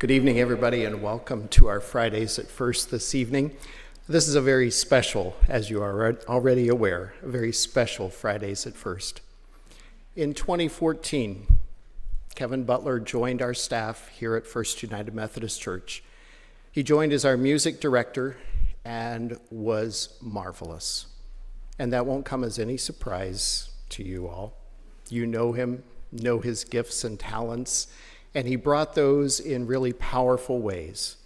Good evening, everybody, and welcome to our Fridays at First this evening. This is a very special, as you are already aware, a very special Fridays at First. In 2014, Kevin Butler joined our staff here at First United Methodist Church. He joined as our music director and was marvelous. And that won't come as any surprise to you all. You know him, know his gifts and talents, and he brought those in really powerful ways.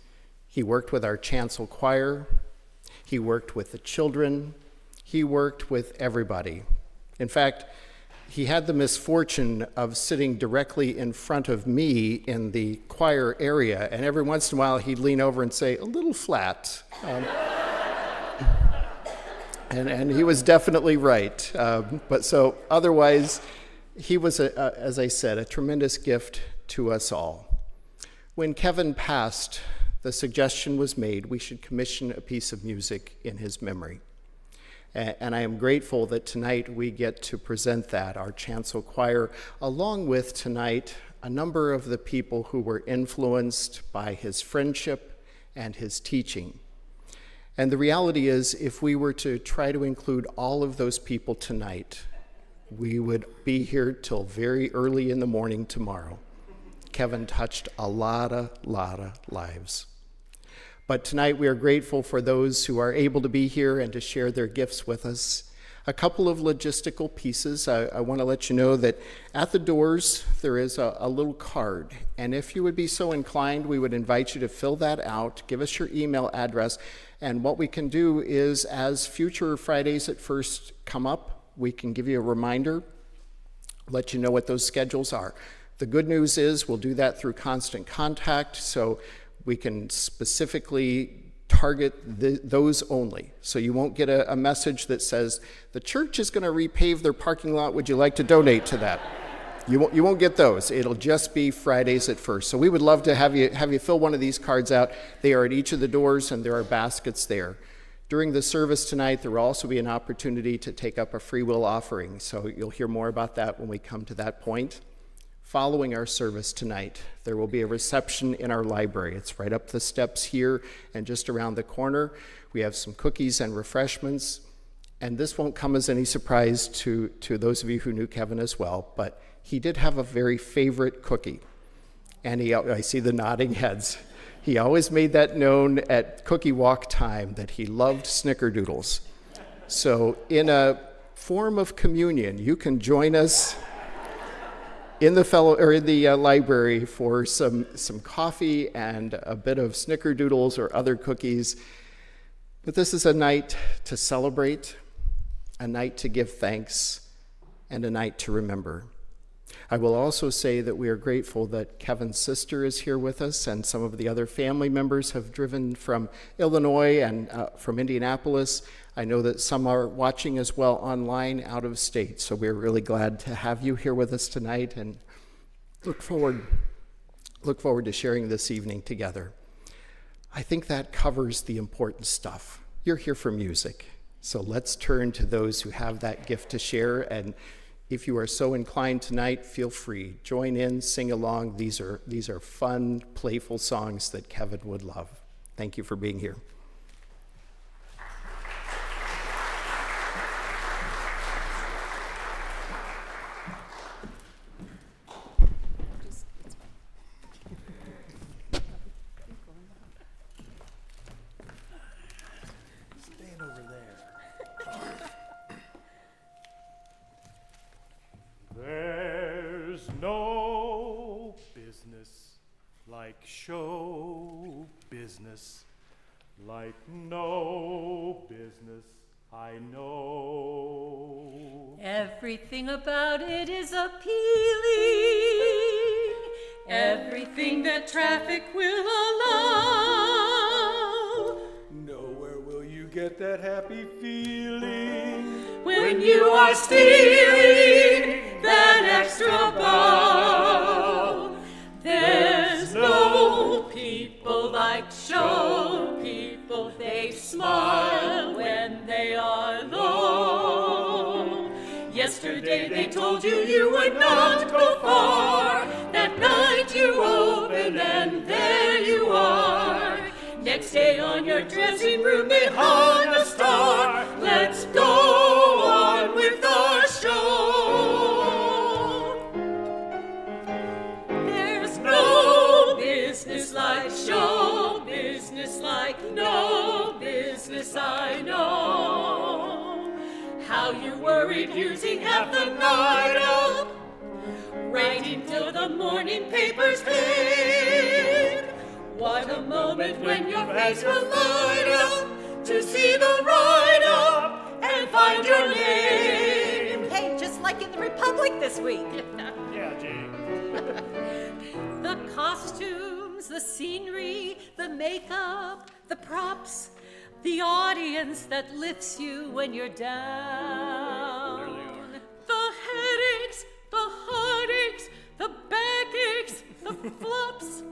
He worked with our chancel choir, he worked with the children, he worked with everybody. In fact, he had the misfortune of sitting directly in front of me in the choir area, and every once in a while he'd lean over and say, "A little flat." And he was definitely right. But so otherwise, he was, as I said, a tremendous gift to us all. When Kevin passed, the suggestion was made we should commission a piece of music in his memory. And I am grateful that tonight we get to present that, our chancel choir, along with tonight a number of the people who were influenced by his friendship and his teaching. And the reality is, if we were to try to include all of those people tonight, we would be here till very early in the morning tomorrow. Kevin touched a lot of lives. But tonight we are grateful for those who are able to be here and to share their gifts with us. A couple of logistical pieces. I want to let you know that at the doors there is a little card, and if you would be so inclined, we would invite you to fill that out, give us your email address, and what we can do is, as future Fridays at First come up, we can give you a reminder, let you know what those schedules are. The good news is we'll do that through Constant Contact, so we can specifically target those only. So you won't get a message that says, the church is going to repave their parking lot, would you like to donate to that? You won't get those. It'll just be Fridays at First. So we would love to have you fill one of these cards out. They are at each of the doors, and there are baskets there. During the service tonight, there will also be an opportunity to take up a free will offering. So you'll hear more about that when we come to that point. Following our service tonight, there will be a reception in our library. It's right up the steps here and just around the corner. We have some cookies and refreshments. And this won't come as any surprise to those of you who knew Kevin as well, but he did have a very favorite cookie. And I see the nodding heads. He always made that known at cookie walk time that he loved snickerdoodles. So in a form of communion, you can join us in the library for some coffee and a bit of snickerdoodles or other cookies. But this is a night to celebrate, a night to give thanks, and a night to remember. I will also say that we are grateful that Kevin's sister is here with us, and some of the other family members have driven from Illinois and from Indianapolis. I know that some are watching as well online out of state, so we're really glad to have you here with us tonight, and look forward to sharing this evening together. I think that covers the important stuff. You're here for music, so let's turn to those who have that gift to share, and if you are so inclined tonight, feel free. Join in, sing along. These are fun, playful songs that Kevin would love. Thank you for being here. Show business, like no business I know. Everything about it is appealing, everything that traffic will allow. Nowhere will you get that happy feeling when you are stealing that extra bow. There's no people like show people. They smile when they are low. Yesterday they told you you would not go far. That night you opened and there On your dressing room they hung a star. Let's go on with the show. There's no business like show business, like no business I know. How you worried using half the night up, writing till the morning papers came. What a moment when your face will light up to see the write-up and find your name. Hey, just like in the Republic this week. Yeah, Jay. The costumes, the scenery, the makeup, the props, the audience that lifts you when you're down. The headaches, the heartaches, the backaches, the flops,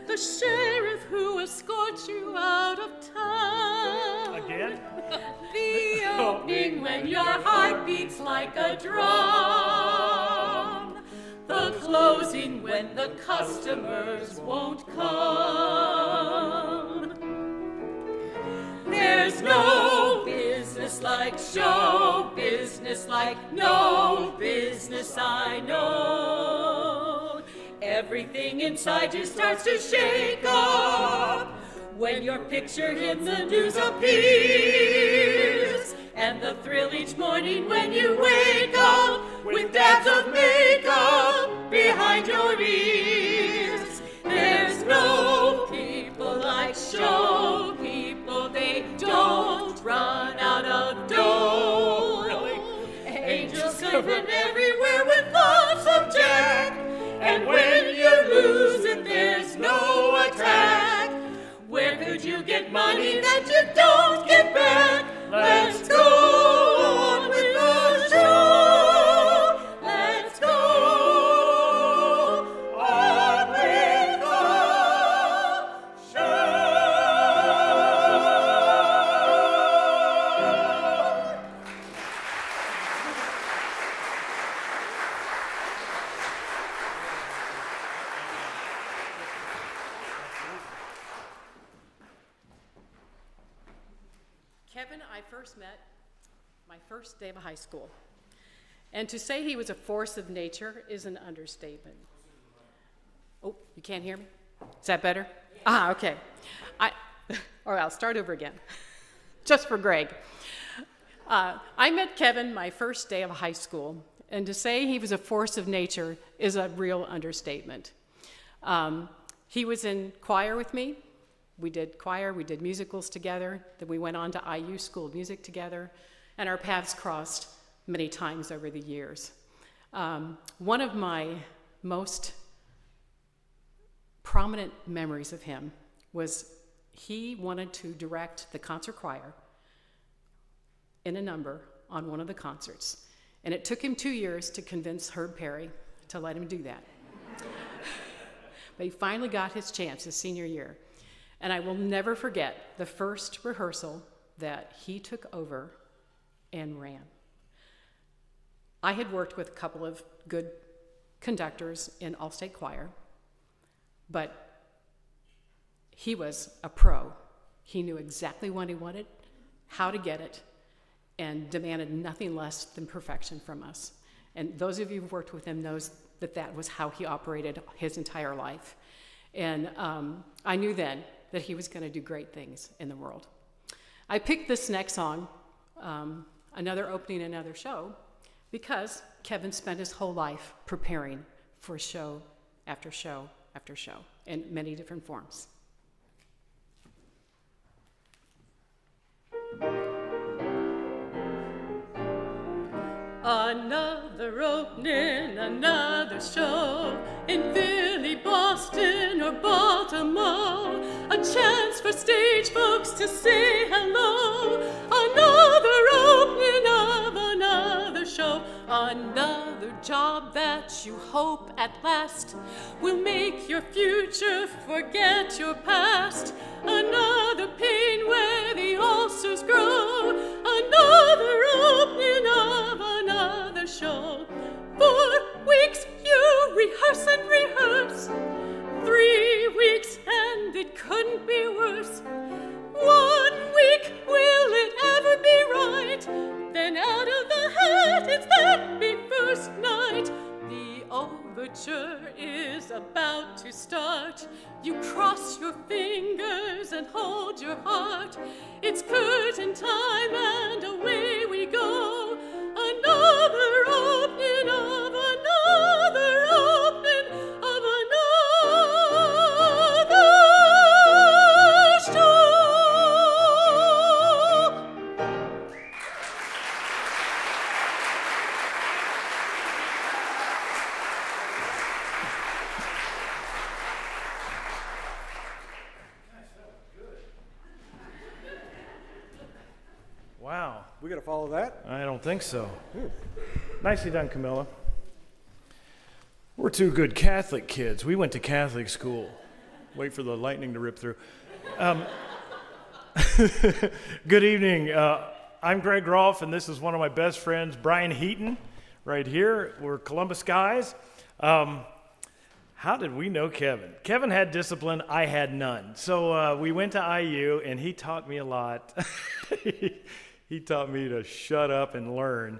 the sheriff who escorts you out of town. Again? The opening when your heart beats like a drum. The closing when the customers won't come. There's no business like show business, like no business I know. Everything inside you starts to shake up when your picture in the news appears. And the thrill each morning when you wake up with dabs of makeup behind your ears. There's no people like show people, they don't run out of dough. Angels coming everywhere with lots of jack, and when you lose it, there's no attack. Where could you get money that you don't get back? Let's go on with the show. Let's go on with the show. Kevin, I first met my first day of high school. And to say he was a force of nature is an understatement. Oh, you can't hear me? Is that better? Ah, okay. Or I'll start over again, just for Greg. I met Kevin my first day of high school, and to say he was a force of nature is a real understatement. He was in choir with me. We did choir, we did musicals together, then we went on to IU School of Music together, and our paths crossed many times over the years. One of my most prominent memories of him was he wanted to direct the concert choir in a number on one of the concerts, and it took him 2 years to convince Herb Perry to let him do that. But he finally got his chance his senior year. And I will never forget the first rehearsal that he took over and ran. I had worked with a couple of good conductors in all-state choir, but he was a pro. He knew exactly what he wanted, how to get it, and demanded nothing less than perfection from us. And those of you who've worked with him knows that that was how he operated his entire life. And I knew then that he was going to do great things in the world. I picked this next song, Another Opening, Another Show, because Kevin spent his whole life preparing for show after show after show in many different forms. Another opening, another show in Philly, Boston, or Baltimore. A chance for stage folks to say hello. Another opening of another show. Another job that you hope at last will make your future forget your past. Another pain where the ulcers grow. Another opening of another show. 4 weeks you rehearse and rehearse. 3 weeks and it couldn't be worse. 1 cross your fingers and hold your heart. It's curtain time and away we go. Another opening of another opening of another show. Wow, We got to follow that? I don't think so. Nicely done, Camilla. We're two good Catholic kids. We went to Catholic school. Wait for the lightning to rip through. Good evening. I'm Greg Rolfe, and this is one of my best friends, Brian Heaton, right here. We're Columbus guys. How did we know Kevin? Kevin had discipline. I had none. So we went to IU, and he taught me a lot. He taught me to shut up and learn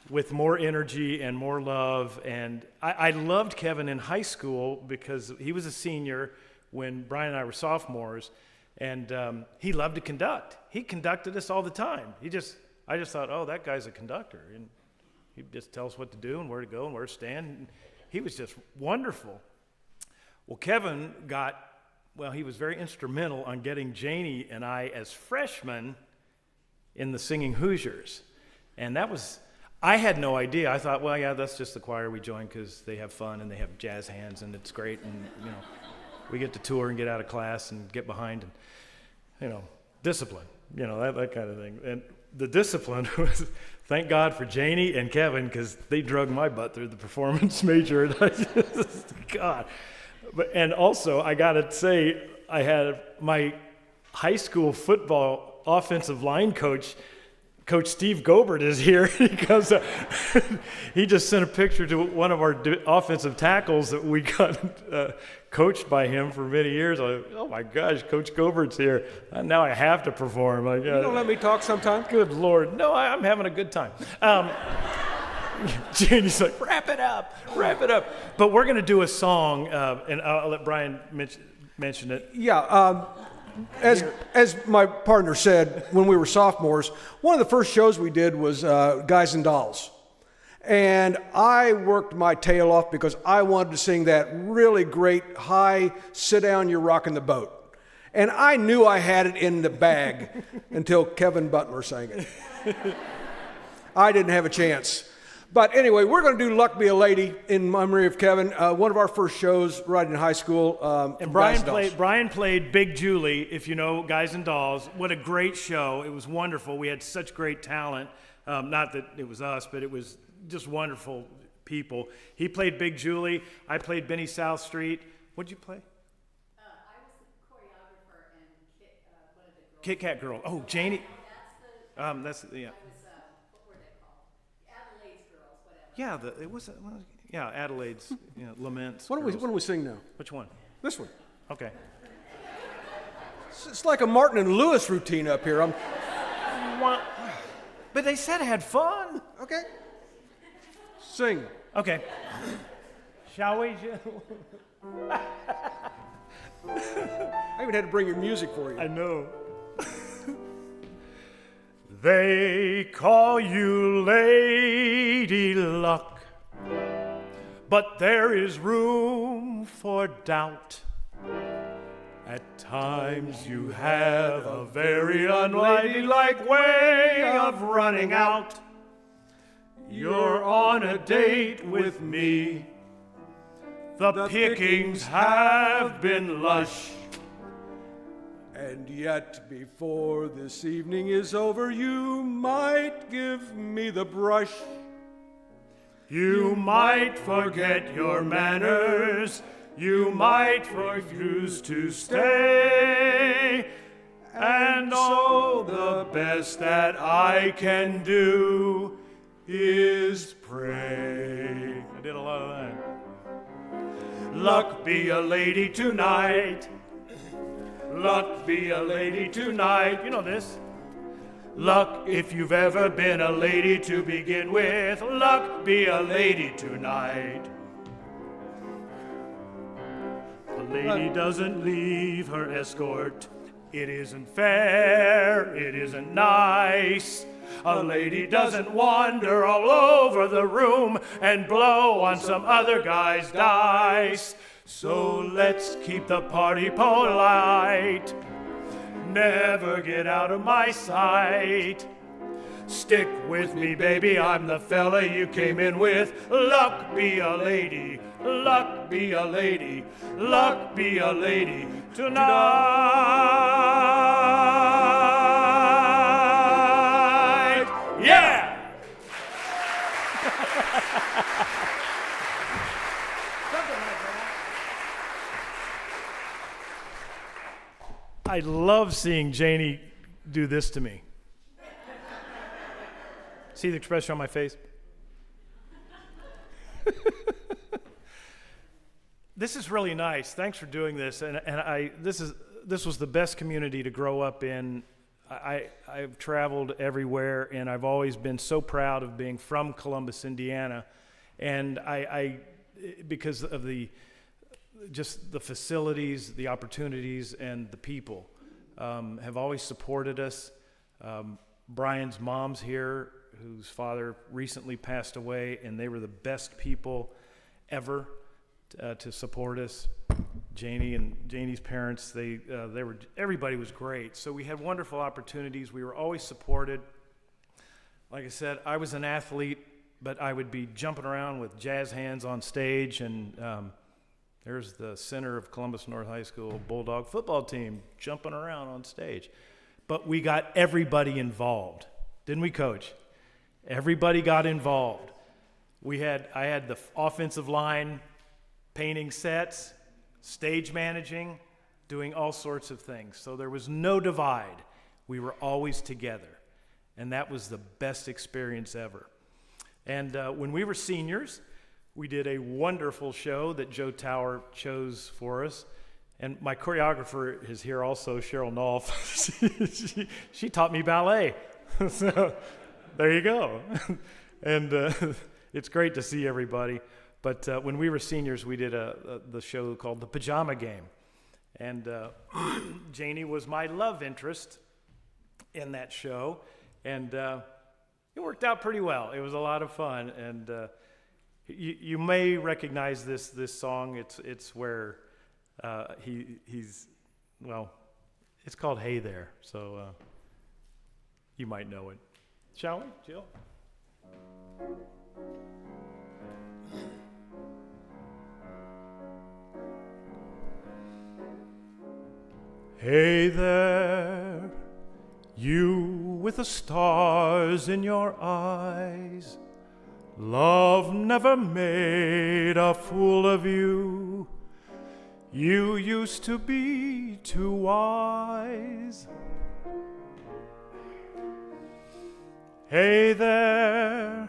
with more energy and more love. And I loved Kevin in high school because he was a senior when Brian and I were sophomores, and he loved to conduct. He conducted us all the time. I just thought, oh, that guy's a conductor. And he'd just tell us what to do and where to go and where to stand. And he was just wonderful. Well, Kevin he was very instrumental on getting Janie and I as freshmen in the Singing Hoosiers. And I had no idea. I thought, well, yeah, that's just the choir we join because they have fun and they have jazz hands and it's great. And, we get to tour and get out of class and get behind and, discipline, that kind of thing. And the discipline was, thank God for Janie and Kevin because they drug my butt through the performance major. And God. And also, I got to say, I had my high school football offensive line coach Steve Gobert is here. He comes up, he just sent a picture to one of our offensive tackles that we got coached by him for many years. I like, oh my gosh, Coach Gobert's here. Now I have to perform. You don't let me talk sometime? Good Lord. No, I'm having a good time. Janie's like, wrap it up. But we're going to do a song, and I'll let Brian mention it. Yeah. As my partner said, when we were sophomores, one of the first shows we did was Guys and Dolls. And I worked my tail off because I wanted to sing that really great high, sit down, you're rocking the boat. And I knew I had it in the bag until Kevin Butler sang it. I didn't have a chance. But anyway, we're going to do Luck Be a Lady in memory of Kevin, one of our first shows right in high school. And Brian played Big Julie, if you know Guys and Dolls. What a great show. It was wonderful. We had such great talent. Not that it was us, but it was just wonderful people. He played Big Julie. I played Benny South Street. What'd you play? I was the choreographer and one of the girls. Kit Kat Girl. Oh, Janie. That's yeah. What were they called? Adelaide's girls, whatever. Yeah, it was. Adelaide's Laments. What do we sing now? Which one? This one. Okay. It's like a Martin and Lewis routine up here. But they said I had fun. Okay. Sing. Okay. Shall we? I even had to bring your music for you. I know. They call you Lady Luck, but there is room for doubt. At times you have a very unladylike way of running out. You're on a date with me. The pickings have been lush. And yet, before this evening is over, you might give me the brush. You might forget your manners. You might refuse to stay. And so the best that I can do is pray. I did a lot of that. Luck be a lady tonight. Luck be a lady tonight. You know this. Luck, if you've ever been a lady to begin with. Luck be a lady tonight. lady doesn't leave her escort. It isn't fair, it isn't nice. A lady doesn't wander all over the room and blow on some other guy's dice. So let's keep the party polite. Never get out of my sight. Stick with me, baby, I'm the fella you came in with. Luck be a lady, luck be a lady, luck be a lady tonight. Yeah! I love seeing Janie do this to me. See the expression on my face? This is really nice. Thanks for doing this. This was the best community to grow up in. I've traveled everywhere, and I've always been so proud of being from Columbus, Indiana. And because of just the facilities, the opportunities, and the people, have always supported us. Brian's mom's here, whose father recently passed away, and they were the best people ever to support us. Janie and Janie's parents, everybody was great. So we had wonderful opportunities. We were always supported. Like I said, I was an athlete, but I would be jumping around with jazz hands on stage, and there's the center of Columbus North High School Bulldog football team jumping around on stage. But we got everybody involved, didn't we, Coach? Everybody got involved. I had the offensive line painting sets, stage managing, doing all sorts of things. So there was no divide. We were always together. And that was the best experience ever. And when we were seniors, we did a wonderful show that Joe Tower chose for us. And my choreographer is here also, Cheryl Nolf. she taught me ballet. So there you go. And it's great to see everybody. But when we were seniors, we did the show called The Pajama Game. And Janie was my love interest in that show. And it worked out pretty well. It was a lot of fun. And you may recognize this song. It's where he's it's called Hey There, so you might know it. Shall we, Jill? Hey there, you with the stars in your eyes. Love never made a fool of you. You used to be too wise. Hey there,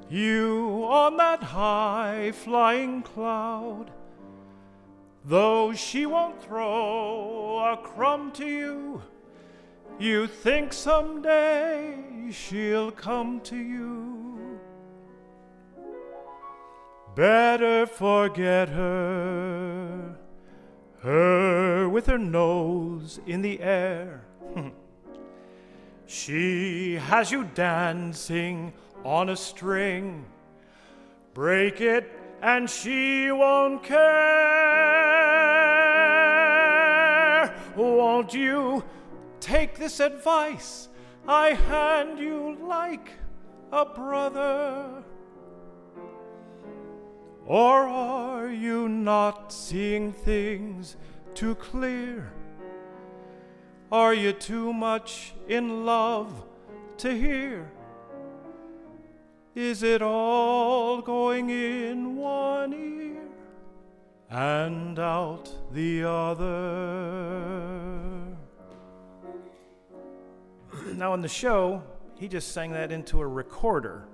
you on that high flying cloud. Though she won't throw a crumb to you, you think someday she'll come to you. Better forget her, her with her nose in the air. She has you dancing on a string. Break it and she won't care. Won't you take this advice I hand you like a brother? Or are you not seeing things too clear? Are you too much in love to hear? Is it all going in one ear and out the other? Now in the show, he just sang that into a recorder,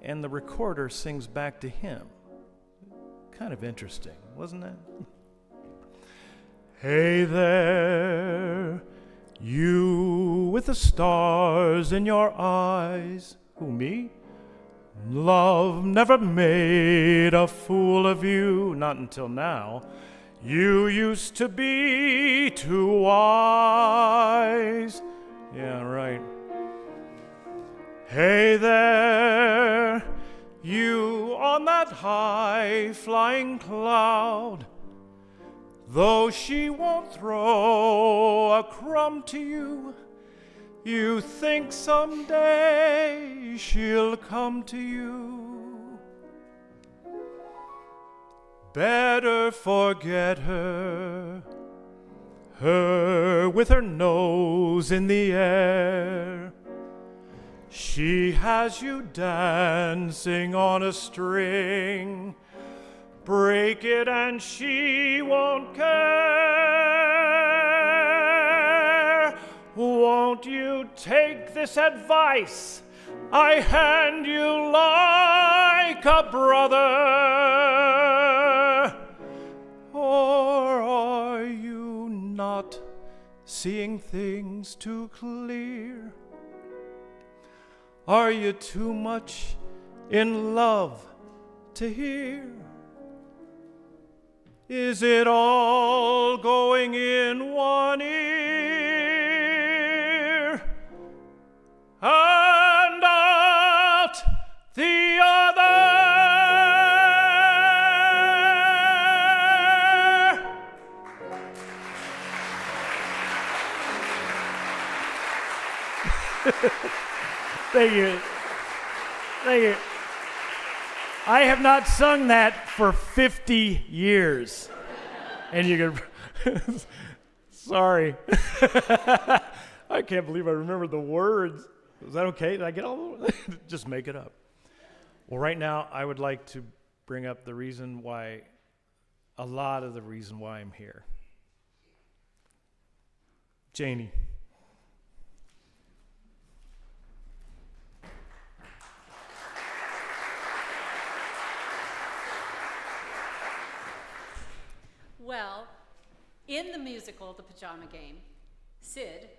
and the recorder sings back to him. Kind of interesting, wasn't it? Hey there, you with the stars in your eyes. Who, me? Love never made a fool of you, not until now. You used to be too wise. Yeah, right. Hey there, you on that high flying cloud. Though she won't throw a crumb to you, you think someday she'll come to you. Better forget her, her with her nose in the air. She has you dancing on a string. Break it and she won't care. Won't you take this advice I hand you like a brother? Or are you not seeing things too clear? Are you too much in love to hear? Is it all going in one ear and out the other? Thank you. Thank you. I have not sung that for 50 years. And you can, sorry. I can't believe I remember the words. Is that okay? Did I get all the just make it up. Well, right now, I would like to bring up the reason why, a lot of the reason why I'm here. Janie. Well, in the musical, The Pajama Game, Sid,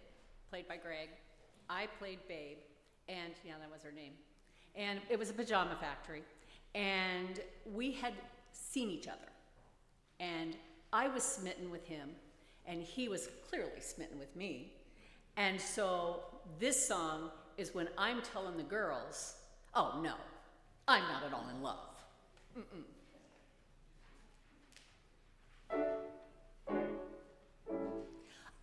played by Greg, I played Babe, and yeah, that was her name. And it was a pajama factory, and we had seen each other. And I was smitten with him, and he was clearly smitten with me. And so this song is when I'm telling the girls, oh no, I'm not at all in love. Mm-mm.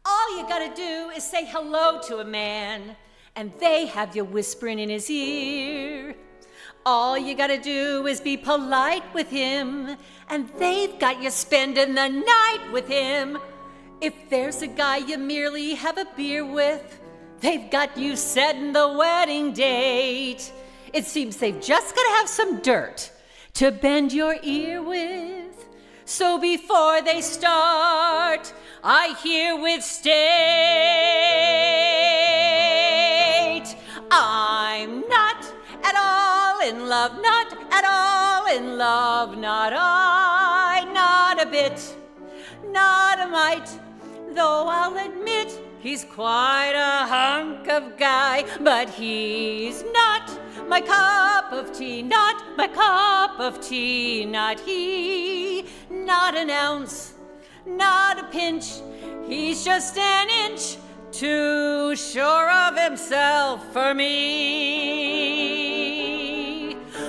All you gotta do is say hello to a man, and they have you whispering in his ear. All you gotta do is be polite with him, and they've got you spending the night with him. If there's a guy you merely have a beer with, they've got you setting the wedding date. It seems they've just gotta have some dirt to bend your ear with. So before they start, I herewith state, I'm not at all in love, not at all in love, not I, not a bit, not a mite, though I'll admit he's quite a hunk of guy, but he's not my cup of tea, not my cup of tea, not he, not an ounce, not a pinch, he's just an inch too sure of himself for me.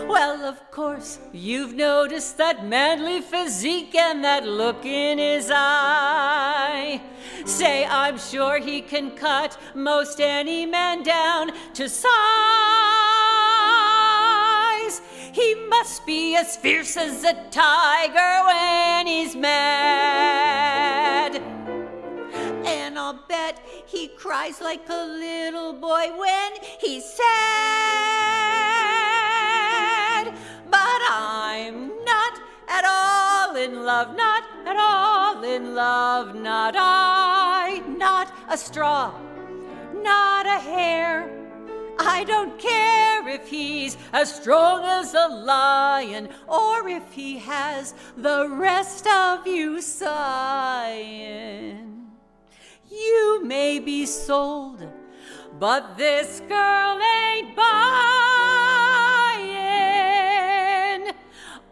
Well, of course, you've noticed that manly physique and that look in his eye. Say, I'm sure he can cut most any man down to size. He must be as fierce as a tiger when he's mad. And I'll bet he cries like a little boy when he's sad. But I'm not at all in love, not at all in love, not I, not a straw, not a hair. I don't care if he's as strong as a lion or if he has the rest of you sighing. You may be sold, but this girl ain't buying.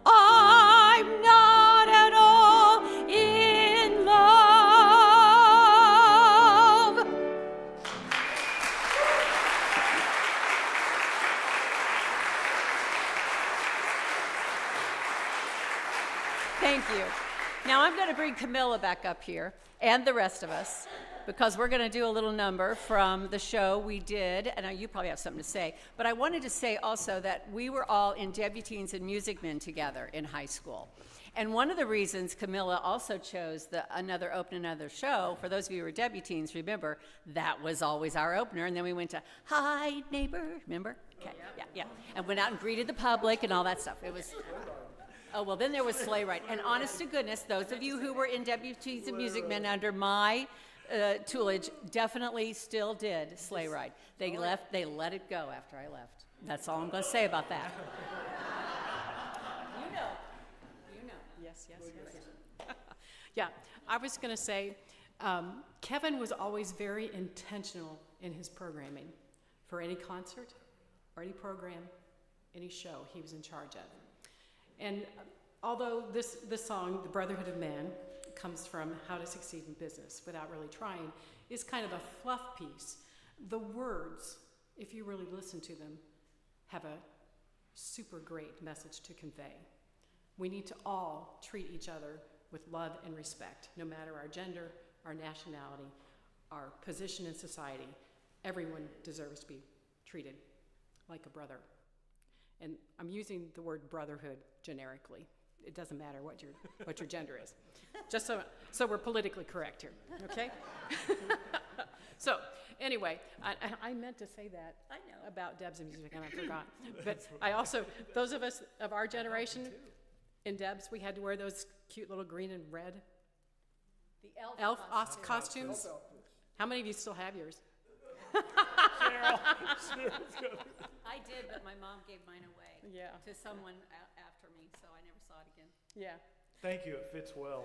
I'm not at all in you. Now I'm going to bring Camilla back up here and the rest of us because we're going to do a little number from the show we did. And you probably have something to say. But I wanted to say also that we were all in Debuteens and Music Men together in high school. And one of the reasons Camilla also chose Open Another Show, for those of you who are Debuteens, remember, that was always our opener. And then we went to Hi, Neighbor, remember? Okay, yeah. And went out and greeted the public and all that stuff. It was... Oh, well, then there was Sleigh Ride. And honest to goodness, those of you who were in Debuteens and Music Men under my tutelage definitely still did Sleigh Ride. They let it go after I left. That's all I'm going to say about that. You know. Yes. Yeah, I was going to say, Kevin was always very intentional in his programming for any concert or any program, any show he was in charge of. And although this song, The Brotherhood of Man, comes from How to Succeed in Business Without Really Trying, is kind of a fluff piece. The words, if you really listen to them, have a super great message to convey. We need to all treat each other with love and respect, no matter our gender, our nationality, our position in society. Everyone deserves to be treated like a brother. And I'm using the word brotherhood generically. It doesn't matter what your gender is. Just so we're politically correct here, okay? So anyway, I meant to say that about Debs and music, and I forgot. But I also, those of us of our generation, in Debs, we had to wear those cute little green and red The elf costumes. How many of you still have yours? I did, but my mom gave mine away to someone after me, so I never saw it again. Yeah. Thank you. It fits well.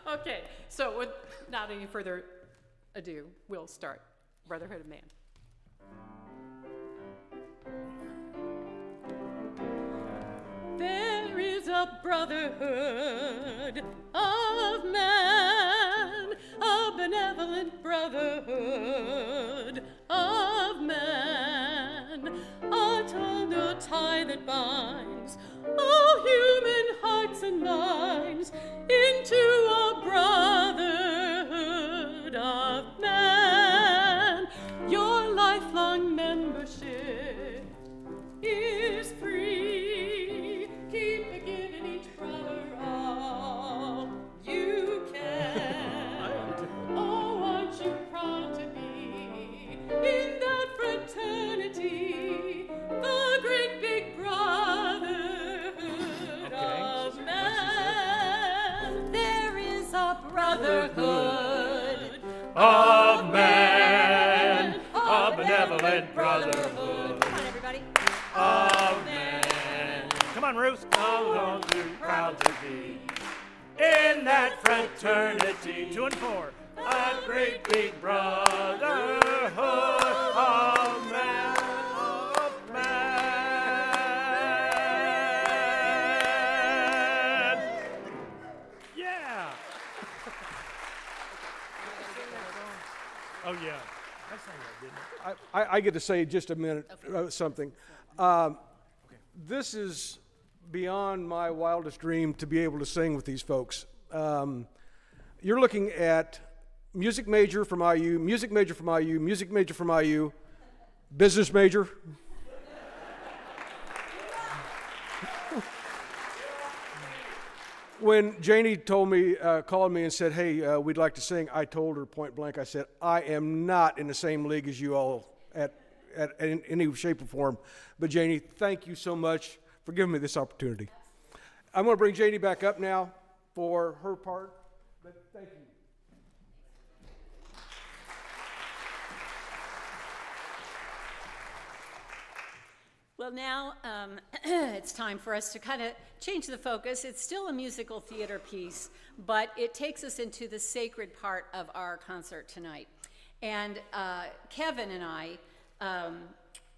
Okay, so without any further ado, we'll start Brotherhood of Man. There is a brotherhood of man, a benevolent brotherhood of man, a tender tie that binds all human hearts and minds into a brotherhood of man. Your lifelong membership is free. Keep giving each brother all you can. Oh, aren't you proud to be in that fraternity, the great big brotherhood of man? There is a brotherhood Of man, a benevolent brotherhood Come on, everybody. of man. Come on, Ruth. How long you proud to be in that fraternity. 2 and 4. A great big brotherhood of man, of man. Yeah. Oh, yeah. I sang that, didn't I? I get to say just a minute something. This is beyond my wildest dream to be able to sing with these folks. You're looking at music major from IU, music major from IU, music major from IU, business major. When Janie called me and said, hey, we'd like to sing, I told her point blank, I said, I am not in the same league as you all in any shape or form. But Janie, thank you so much for giving me this opportunity. I'm going to bring Janie back up now for her part, but thank you. Well, now it's time for us to kind of change the focus. It's still a musical theater piece, but it takes us into the sacred part of our concert tonight. And Kevin and I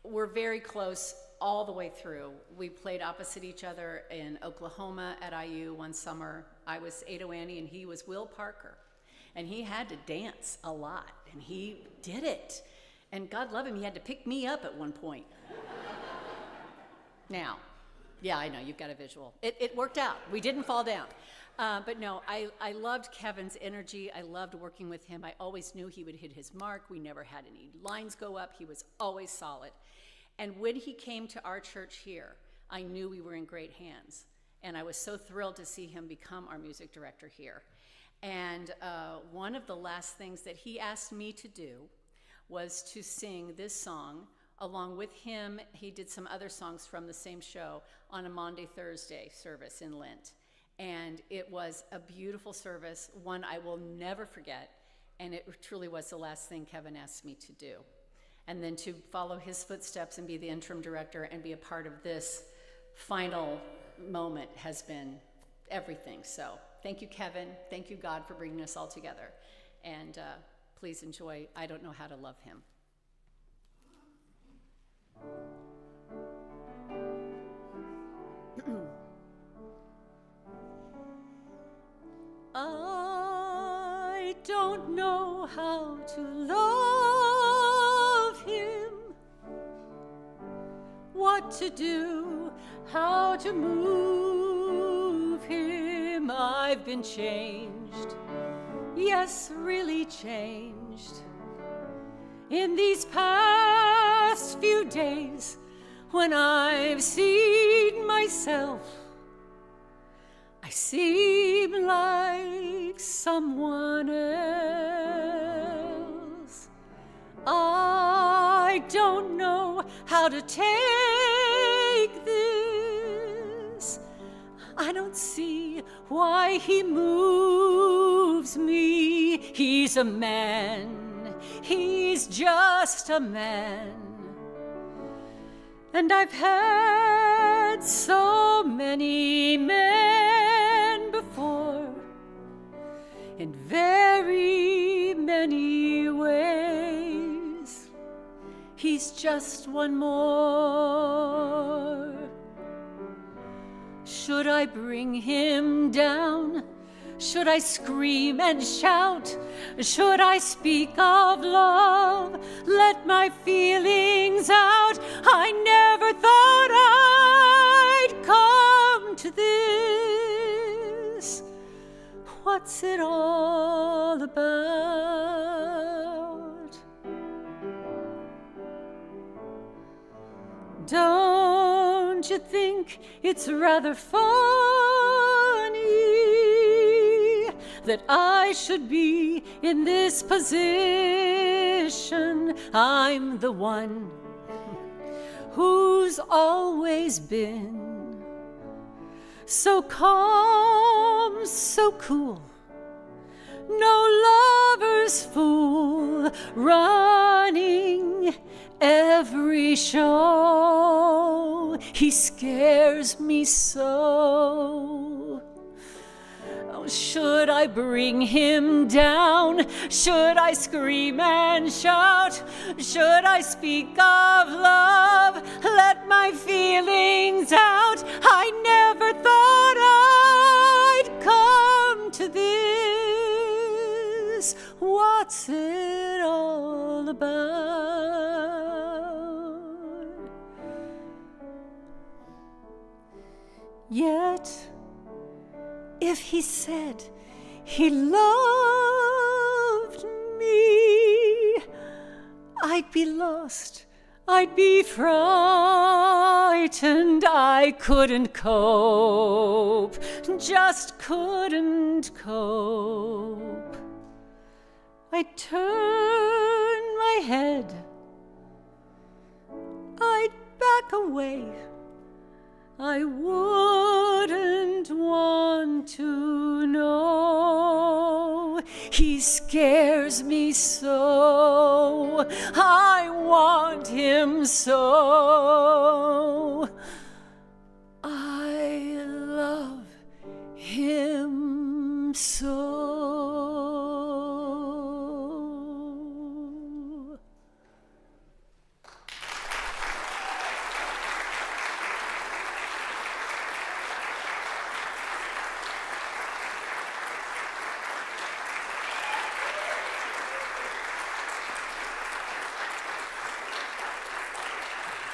were very close all the way through. We played opposite each other in Oklahoma at IU one summer. I was Ado Annie and he was Will Parker. And he had to dance a lot, and he did it. And God love him, he had to pick me up at one point. Now, Yeah, I know, you've got a visual. It worked out. We didn't fall down. But no, I loved Kevin's energy. I loved working with him. I always knew he would hit his mark. We never had any lines go up. He was always solid. And when he came to our church here, I knew we were in great hands. And I was so thrilled to see him become our music director here. And one of the last things that he asked me to do was to sing this song. Along with him, he did some other songs from the same show on a Maundy Thursday service in Lent. And it was a beautiful service, one I will never forget, and it truly was the last thing Kevin asked me to do. And then to follow his footsteps and be the interim director and be a part of this final moment has been everything. So thank you, Kevin. Thank you, God, for bringing us all together. And please enjoy I Don't Know How to Love Him. I don't know how to love him, what to do, how to move him. I've been changed, yes, really changed. In these past few days, when I've seen myself, I seem like someone else. I don't know how to take this. I don't see why he moves me. He's a man. He's just a man. And I've had so many men before, in very many ways. He's just one more. Should I bring him down? Should I scream and shout? Should I speak of love? Let my feelings out. I never thought I'd come to this. What's it all about? Don't you think it's rather funny that I should be in this position? I'm the one who's always been so calm, so cool, no lover's fool, running every show. He scares me so. Oh, should I bring him down? Should I scream and shout? Should I speak of love? Let my feelings out. I never thought I'd come to this. What's it all about? Yet, if he said he loved me, I'd be lost, I'd be frightened. I couldn't cope, just couldn't cope. I'd turn my head, I'd back away. I wouldn't want to know. He scares me so. I want him so. I love him so.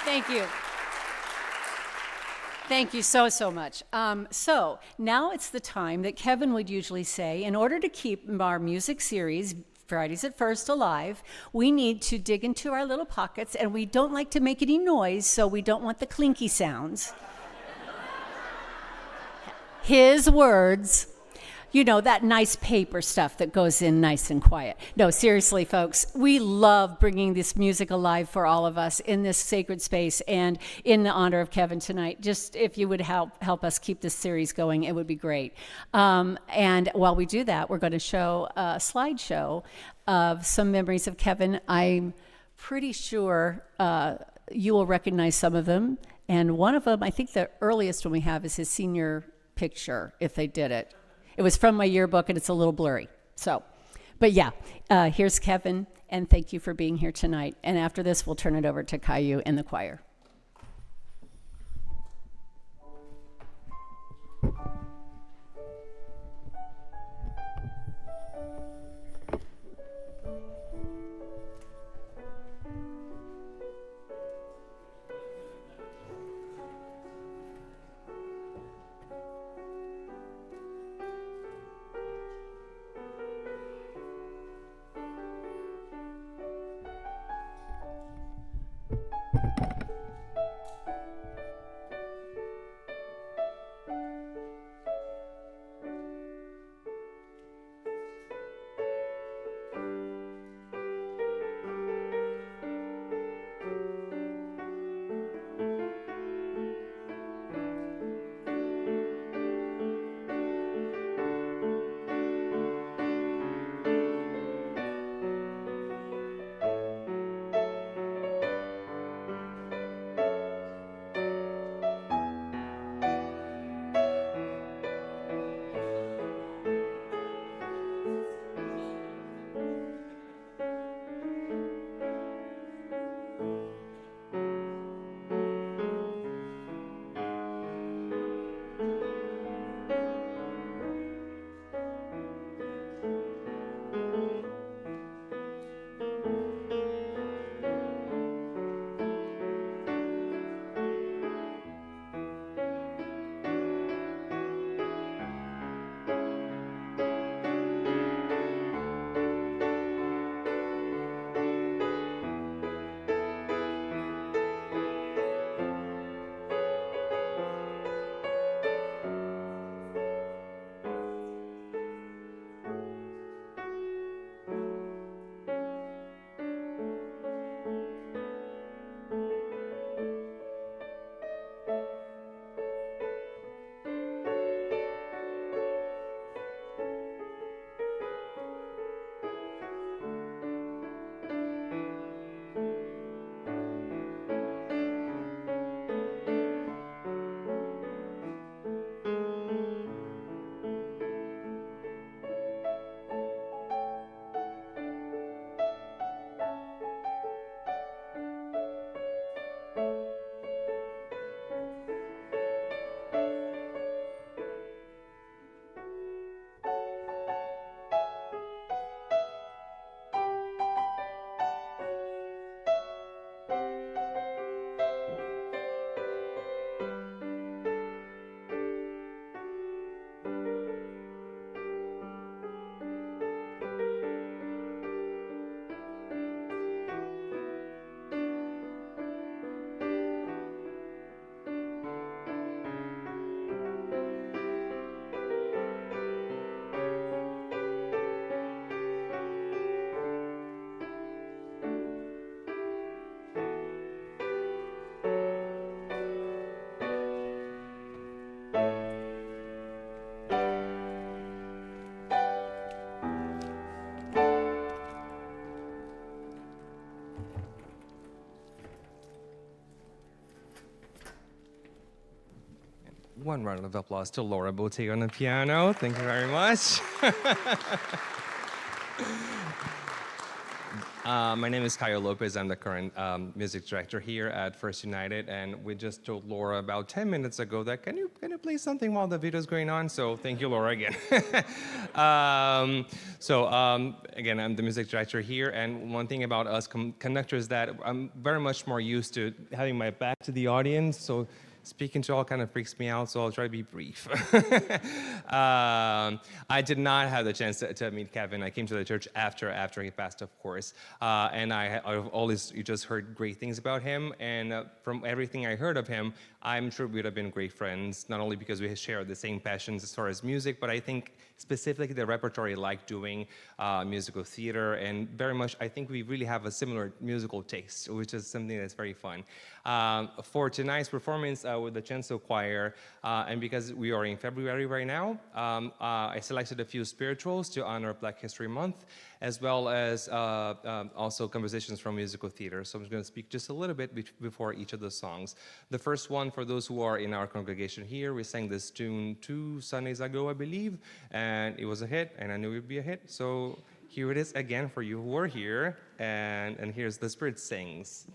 Thank you. Thank you so, so much. So now it's the time that Kevin would usually say, in order to keep our music series, Fridays at First, alive, we need to dig into our little pockets, and we don't like to make any noise, so we don't want the clinky sounds. His words, you know, that nice paper stuff that goes in nice and quiet. No, seriously, folks, we love bringing this music alive for all of us in this sacred space, and in the honor of Kevin tonight, just if you would help us keep this series going, it would be great. And while we do that, we're going to show a slideshow of some memories of Kevin. I'm pretty sure you will recognize some of them, and one of them, I think the earliest one we have is his senior picture, if they did it. It was from my yearbook, and it's a little blurry. So, but yeah, here's Kevin, and thank you for being here tonight. And after this, we'll turn it over to Caillou and the choir. One round of applause to Laura Botte on the piano. Thank you very much. My name is Caio Lopez. I'm the current music director here at First United, and we just told Laura about 10 minutes ago that can you play something while the video's going on? So thank you, Laura, again. Again, I'm the music director here, and one thing about us conductors that I'm very much more used to having my back to the audience. So speaking to all kind of freaks me out, so I'll try to be brief. I did not have the chance to meet Kevin. I came to the church after he passed, of course, and I've always just heard great things about him, and from everything I heard of him, I'm sure we would have been great friends, not only because we share the same passions as far as music, but I think specifically the repertoire I like doing, musical theater, and very much, I think we really have a similar musical taste, which is something that's very fun. For tonight's performance with the Chancel Choir, and because we are in February right now, I selected a few spirituals to honor Black History Month, as well as also compositions from musical theater. So I'm just going to speak just a little bit before each of the songs. The first one, for those who are in our congregation here, we sang this tune 2 Sundays ago, I believe, and it was a hit, and I knew it would be a hit. So here it is again for you who are here, and here's The Spirit Sings.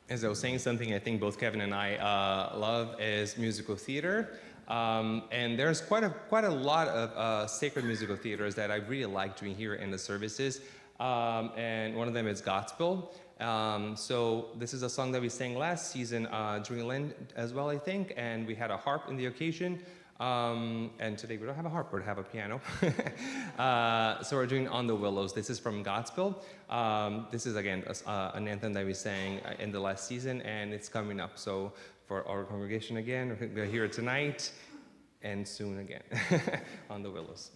As I was saying, something I think both Kevin and I love is musical theater. And there's quite a lot of sacred musical theaters that I really like doing here in the services. And one of them is Gospel. So this is a song that we sang last season during Lent as well, I think. And we had a harp in the occasion. And today we don't have a harp, we have a piano. So we're doing On the Willows. This is from Gospel. This is, again, an anthem that we sang in the last season, and it's coming up. So for our congregation again, we're going to hear it tonight and soon again. On the Willows.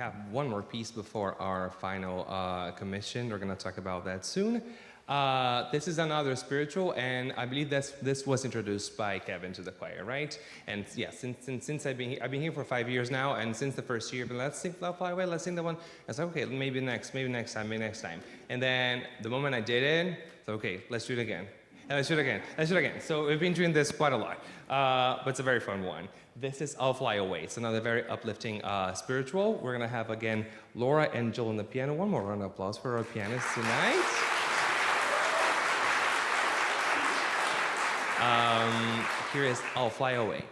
Have one more piece before our final commission. We're going to talk about that soon. This is another spiritual, and I believe this was introduced by Kevin to the choir, right? And yeah, since I've been here for 5 years now, and since the first year, but let's sing Love Fly Away, let's sing the one. I was like, okay, maybe next time. And then the moment I did it, so okay, let's do it again. And let's do it again. So we've been doing this quite a lot, but it's a very fun one. This is I'll Fly Away. It's another very uplifting spiritual. We're gonna have, again, Laura and Joel on the piano. One more round of applause for our pianists tonight. Here is I'll Fly Away.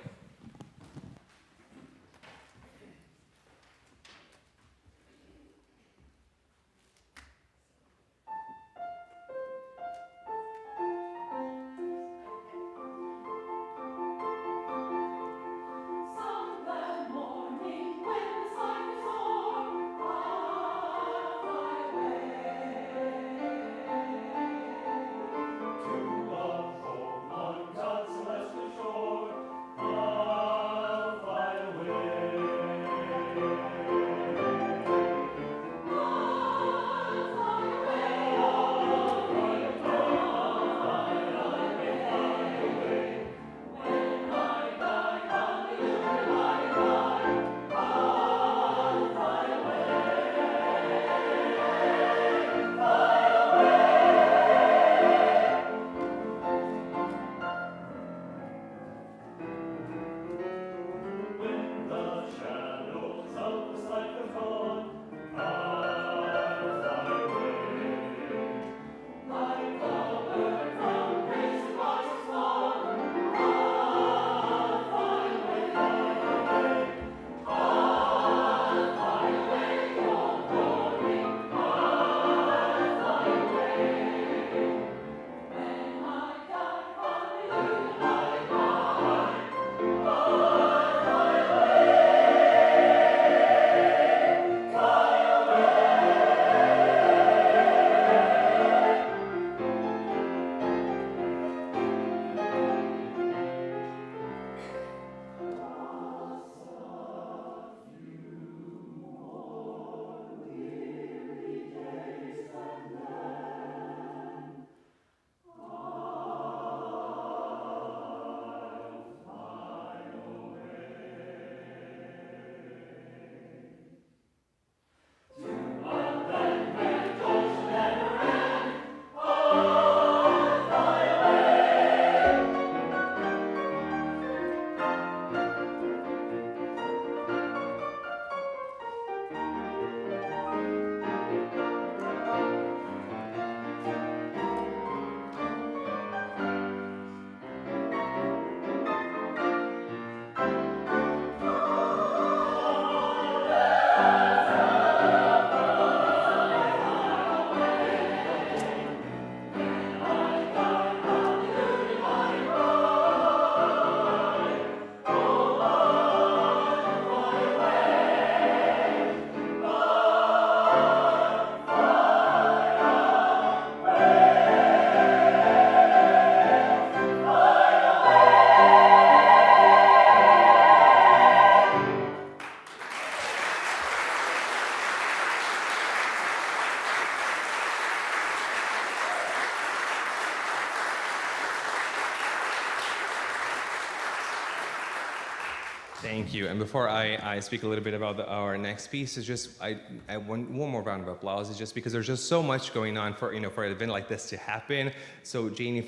Thank you. And before I speak a little bit about our next piece, is just I want one more round of applause. Is just because there's just so much going on for for an event like this to happen. So Janie,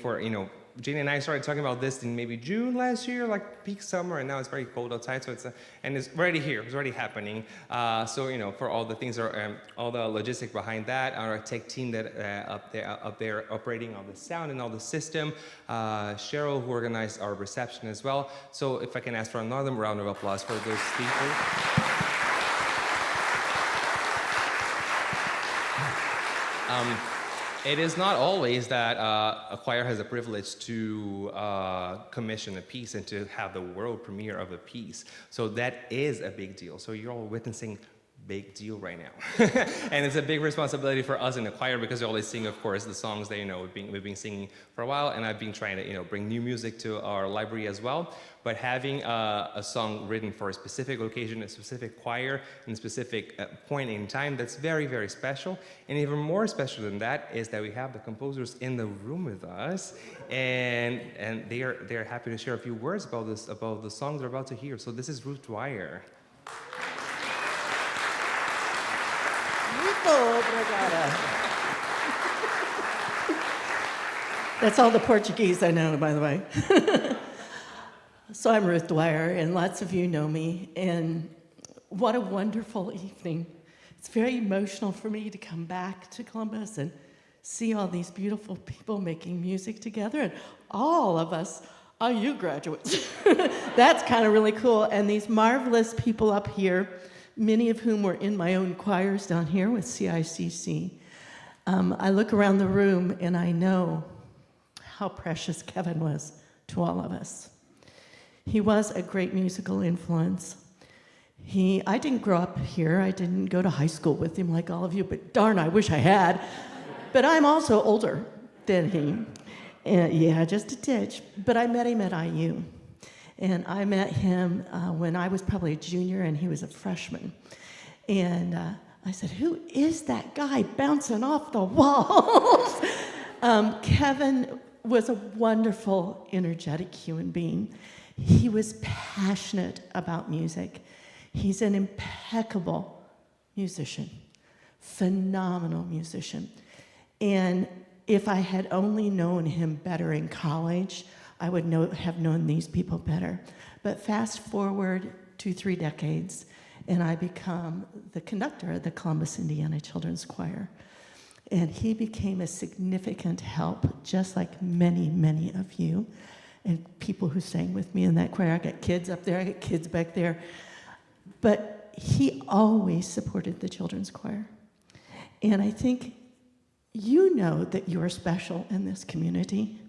Janie and I started talking about this in maybe June last year, like peak summer, and now it's very cold outside. So it's already here. It's already happening. So for all the things all the logistics behind that, our tech team that up there operating all the sound and all the system, Cheryl who organized our reception as well. So if I can ask for another round of applause for those speakers. It is not always that a choir has the privilege to commission a piece and to have the world premiere of a piece. So that is a big deal. So you're all witnessing big deal right now. And it's a big responsibility for us in the choir because we always sing, of course, the songs that we've been singing for a while, and I've been trying to bring new music to our library as well. But having a song written for a specific occasion, a specific choir, and a specific point in time, that's very, very special. And even more special than that is that we have the composers in the room with us, and they're happy to share a few words about the songs they're about to hear. So this is Ruth Dwyer. That's all the Portuguese I know, by the way. So I'm Ruth Dwyer, and lots of you know me, and what a wonderful evening. It's very emotional for me to come back to Columbus and see all these beautiful people making music together, and all of us are you graduates. That's kind of really cool, and these marvelous people up here, many of whom were in my own choirs down here with CICC. I look around the room and I know how precious Kevin was to all of us. He was a great musical influence. I didn't grow up here. I didn't go to high school with him like all of you, but darn, I wish I had. But I'm also older than he. Yeah, just a titch. But I met him at IU. And I met him when I was probably a junior and he was a freshman. And I said, who is that guy bouncing off the walls? Kevin was a wonderful, energetic human being. He was passionate about music. He's an impeccable musician, phenomenal musician. And if I had only known him better in college, I would have known these people better. But fast forward 2-3 decades, and I become the conductor of the Columbus, Indiana Children's Choir. And he became a significant help, just like many, many of you, and people who sang with me in that choir. I got kids up there, I got kids back there. But he always supported the children's choir. And I think you know that you're special in this community.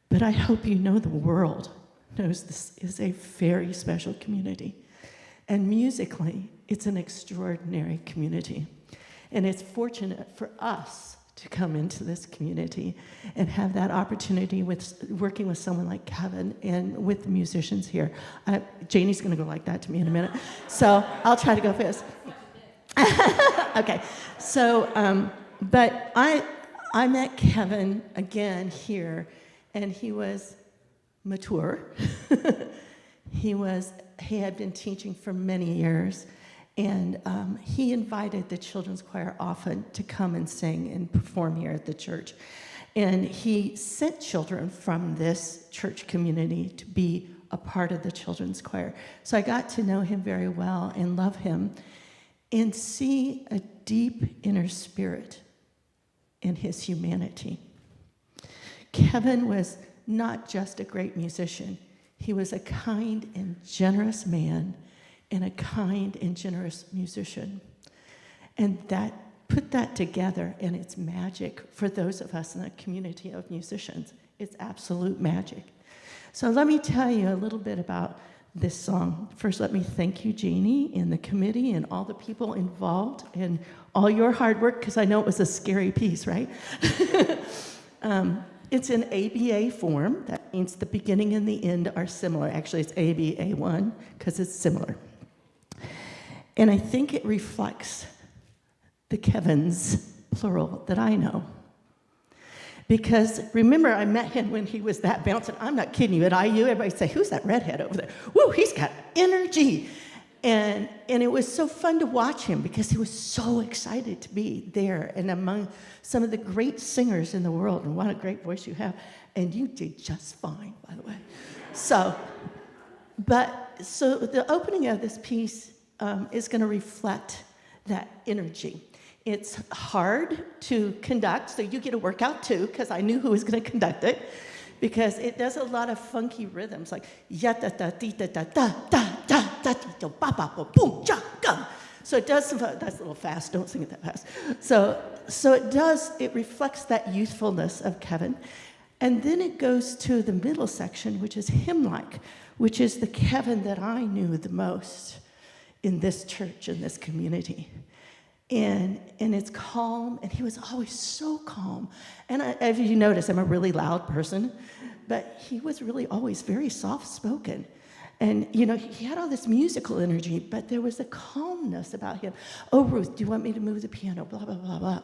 But I hope you know the world knows this is a very special community. And musically, it's an extraordinary community. And it's fortunate for us to come into this community and have that opportunity with working with someone like Kevin and with the musicians here. Janie's gonna go like that to me in a minute. So I'll try to go fast. Okay, so, but I met Kevin again here, and he was mature. He had been teaching for many years, and he invited the children's choir often to come and sing and perform here at the church. And he sent children from this church community to be a part of the children's choir. So I got to know him very well and love him and see a deep inner spirit in his humanity. Kevin was not just a great musician. He was a kind and generous man and a kind and generous musician. And put that together, and it's magic for those of us in the community of musicians. It's absolute magic. So let me tell you a little bit about this song. First, let me thank you, Janie, and the committee, and all the people involved, and all your hard work, because I know it was a scary piece, right? It's in ABA form. That means the beginning and the end are similar. Actually, it's ABA1, because it's similar. And I think it reflects the Kevins, plural, that I know. Because remember, I met him when he was that bouncing. I'm not kidding you. At IU, everybody say, "Who's that redhead over there? Woo, he's got energy." And it was so fun to watch him because he was so excited to be there and among some of the great singers in the world. And what a great voice you have. And you did just fine, by the way. So the opening of this piece is going to reflect that energy. It's hard to conduct, so you get a workout too, because I knew who was going to conduct it, because it does a lot of funky rhythms, like ya da da dee da da da da da da dee da ba ba ba boom ja ga. So it does. That's a little fast. Don't sing it that fast. So it reflects that youthfulness of Kevin, and then it goes to the middle section, which is hymn-like, which is the Kevin that I knew the most in this church, in this community. And it's calm, and he was always so calm. And as you notice, I'm a really loud person, but he was really always very soft-spoken. And, he had all this musical energy, but there was a calmness about him. "Oh, Ruth, do you want me to move the piano?" Blah, blah, blah, blah.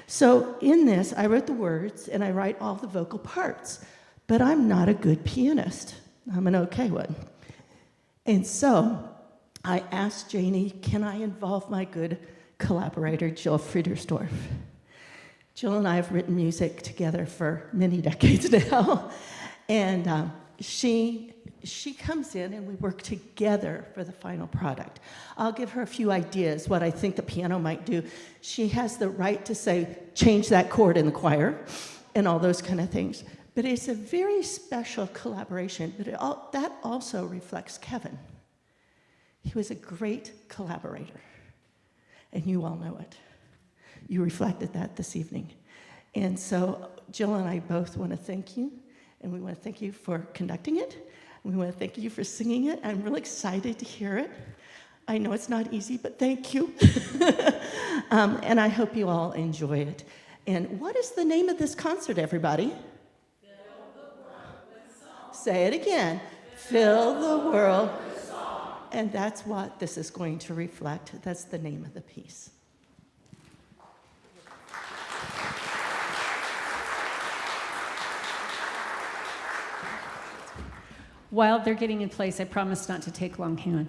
So in this, I wrote the words, and I write all the vocal parts. But I'm not a good pianist. I'm an okay one. And so I asked Janie, can I involve my good collaborator, Jill Friedersdorf? Jill and I have written music together for many decades now. And she comes in and we work together for the final product. I'll give her a few ideas, what I think the piano might do. She has the right to say, change that chord in the choir, and all those kind of things. But it's a very special collaboration, but that also reflects Kevin. He was a great collaborator, and you all know it. You reflected that this evening. And so Jill and I both want to thank you, and we want to thank you for conducting it. We want to thank you for singing it. I'm really excited to hear it. I know it's not easy, but thank you. And I hope you all enjoy it. And what is the name of this concert, everybody? Fill the World with Song. Say it again. Fill the World with Song. And that's what this is going to reflect. That's the name of the piece. While they're getting in place, I promise not to take long. Hang on.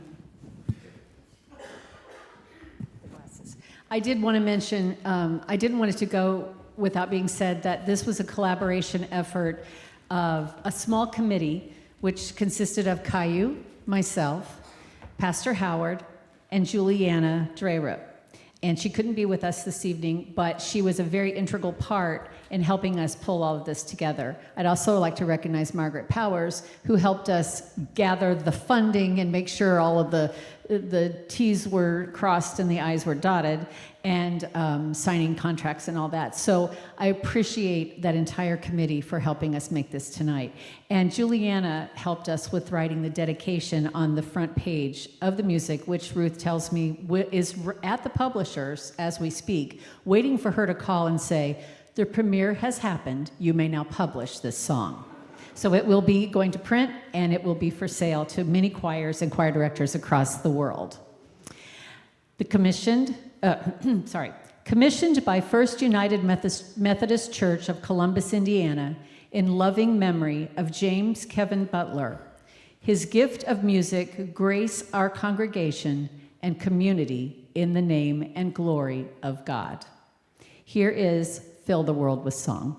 I did want to mention, I didn't want it to go without being said that this was a collaboration effort of a small committee which consisted of Caillou, myself, Pastor Howard, and Juliana Dreyer. And she couldn't be with us this evening, but she was a very integral part in helping us pull all of this together. I'd also like to recognize Margaret Powers, who helped us gather the funding and make sure all of the T's were crossed and the I's were dotted, and signing contracts and all that. So I appreciate that entire committee for helping us make this tonight. And Juliana helped us with writing the dedication on the front page of the music, which Ruth tells me is at the publishers as we speak, waiting for her to call and say, the premiere has happened, you may now publish this song. So it will be going to print, and it will be for sale to many choirs and choir directors across the world. Commissioned by First United Methodist Church of Columbus, Indiana, in loving memory of James Kevin Butler. His gift of music grace our congregation and community in the name and glory of God. Here is Fill the World with Song.